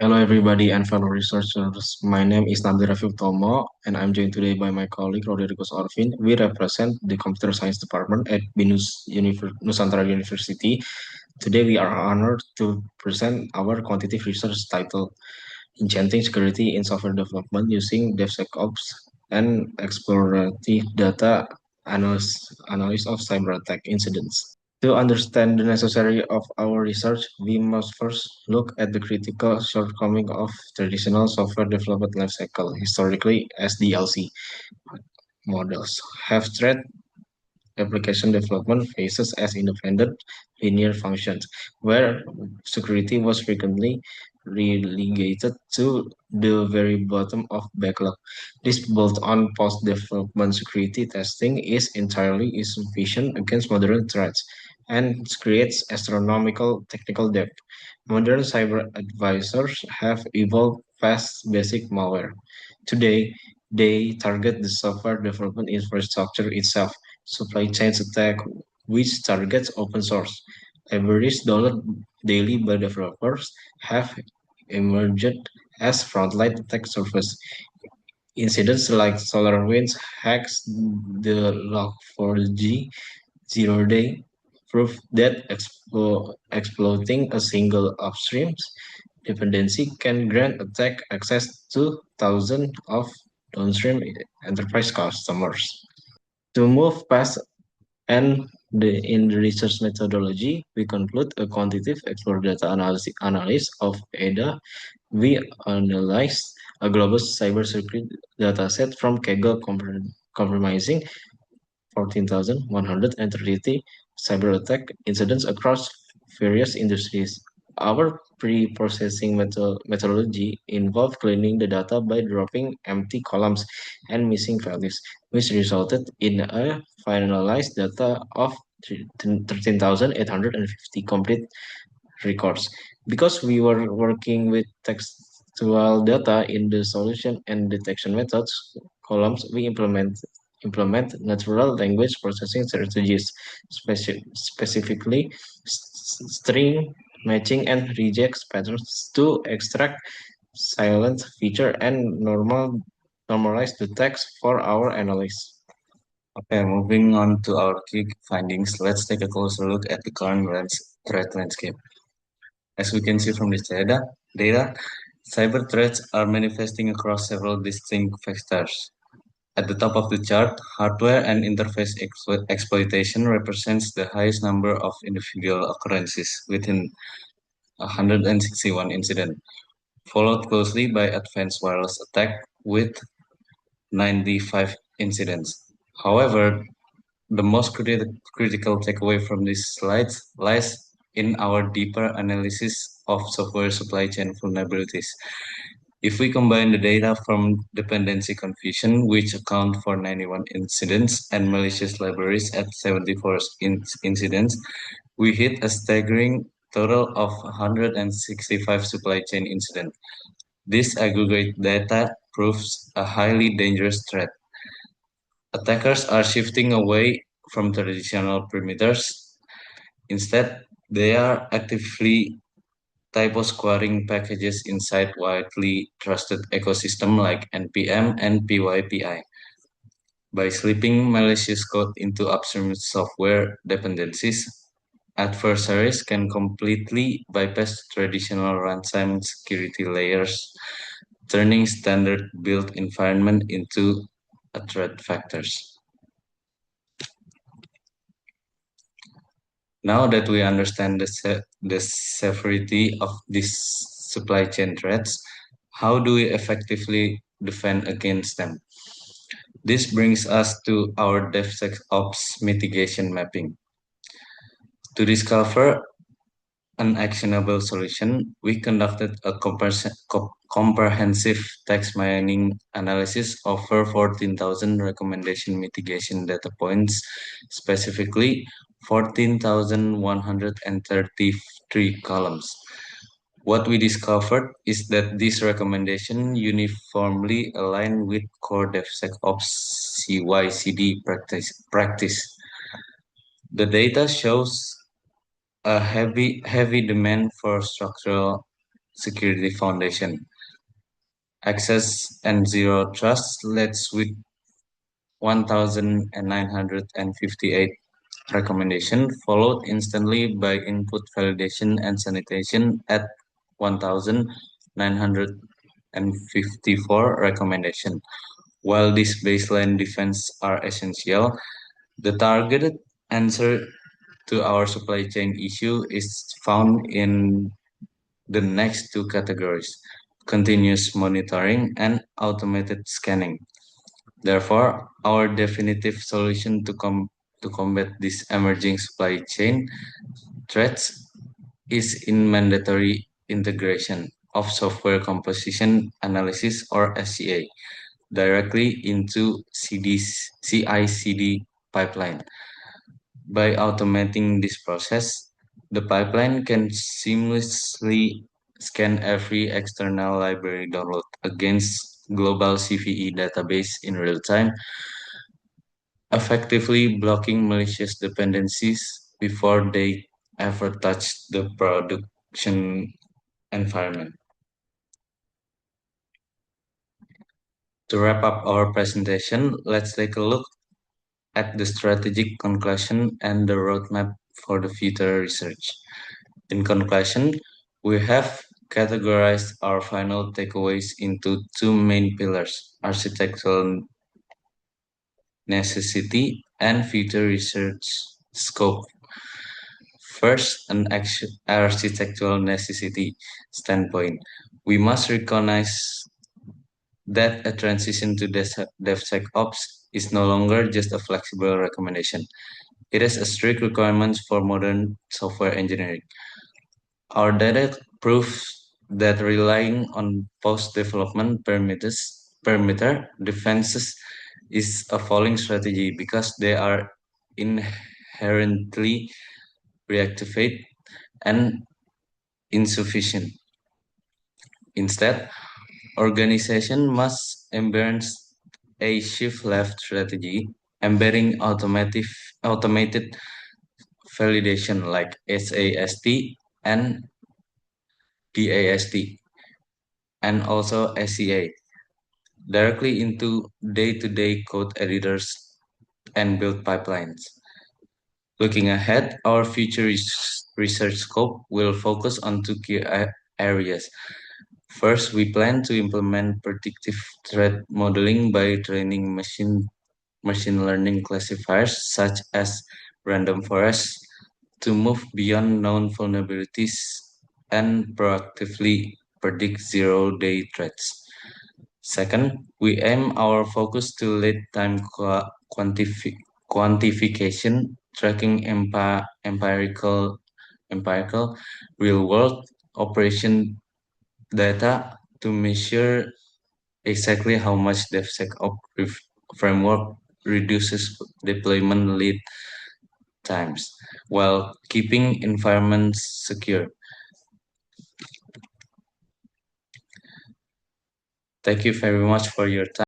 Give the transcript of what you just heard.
Hello, everybody, and fellow researchers. My name is Nabil Rafiq Tomo, and I'm joined today by my colleague Rodriguez Orvin. We represent the Computer Science Department at Nusantara University. Today, we are honored to present our quantitative research title, Enchanting Security in Software Development Using DevSecOps and Explorative Data Analysis of Cyber Attack Incidents. To understand the necessary of our research, we must first look at the critical shortcoming of traditional software development lifecycle. Historically, SDLC models have treated application development phases as independent linear functions, where security was frequently relegated to the very bottom of backlog. This built-on post-development security testing is entirely insufficient against modern threats and creates astronomical technical debt. Modern cyber advisors have evolved past basic malware. Today, they target the software development infrastructure itself. Supply chain attack, which targets open source libraries downloaded daily by developers, have emerged as frontline attack surface. Incidents like SolarWinds hacks, the Log4j zero-day proof that exploiting a single upstream dependency can grant attack access to thousands of downstream enterprise customers. To move past in the research methodology, we conclude a quantitative explore data analysis of ADA. We analyze a global cybersecurity dataset from Kaggle compromising 14,130 cyber attack incidents across various industries. Our pre-processing methodology involved cleaning the data by dropping empty columns and missing values, which resulted in a finalized data of 13,850 complete records. Because we were working with textual data in the solution and detection methods columns, we implement natural language processing strategies, specifically string matching and reject patterns to extract silent feature and normalize the text for our analysis. Okay, moving on to our key findings, let's take a closer look at the current threat landscape. As we can see from this data, cyber threats are manifesting across several distinct vectors. At the top of the chart, hardware and interface exploitation represents the highest number of individual occurrences within 161 incidents, followed closely by advanced wireless attack with 95 incidents. However, the most critical takeaway from these slides lies in our deeper analysis of software supply chain vulnerabilities. If we combine the data from dependency confusion, which account for 91 incidents, and malicious libraries at 74 incidents, we hit a staggering total of 165 supply chain incidents. This aggregate data proves a highly dangerous threat. Attackers are shifting away from traditional perimeters. Instead, they are actively typo squaring packages inside widely trusted ecosystem like NPM and PyPI. By slipping malicious code into upstream software dependencies, adversaries can completely bypass traditional runtime security layers, turning standard build environment into a threat factors. Now that we understand the severity of these supply chain threats, how do we effectively defend against them? This brings us to our DevSecOps mitigation mapping. To discover an actionable solution, we conducted a comprehensive text mining analysis of over 14,000 recommendation mitigation data points, specifically 14,133 columns. What we discovered is that these recommendations uniformly align with core DevSecOps CI/CD practice. The data shows a heavy demand for structural security foundation. Access and zero trust leads with 1958 recommendation, followed instantly by input validation and sanitation at 1954 recommendation. While these baseline defense are essential, the targeted answer to our supply chain issue is found in the next two categories: continuous monitoring and automated scanning. Therefore, our definitive solution to combat these emerging supply chain threats is in mandatory integration of software composition analysis or SCA directly into CI/CD pipeline. By automating this process, the pipeline can seamlessly scan every external library download against global CVE database in real time, effectively blocking malicious dependencies before they ever touch the production environment. To wrap up our presentation, let's take a look at the strategic conclusion and the roadmap for the future research. In conclusion, we have categorized our final takeaways into two main pillars: architectural necessity and future research scope. First, an architectural necessity standpoint. We must recognize that a transition to DevSecOps is no longer just a flexible recommendation. It is a strict requirement for modern software engineering. Our data proves that relying on post-development perimeter defenses is a falling strategy because they are inherently reactive and insufficient. Instead, organization must embrace a shift left strategy, embedding automated validation like SAST and DAST and also SCA directly into day-to-day code editors and build pipelines. Looking ahead, our future research scope will focus on two key areas. First, we plan to implement predictive threat modeling by training machine learning classifiers such as random forests to move beyond known vulnerabilities and proactively predict zero-day threats. Second, we aim our focus to lead time quantification, tracking empirical real-world operation data to measure exactly how much DevSecOps framework reduces deployment lead times while keeping environments secure. Thank you very much for your time.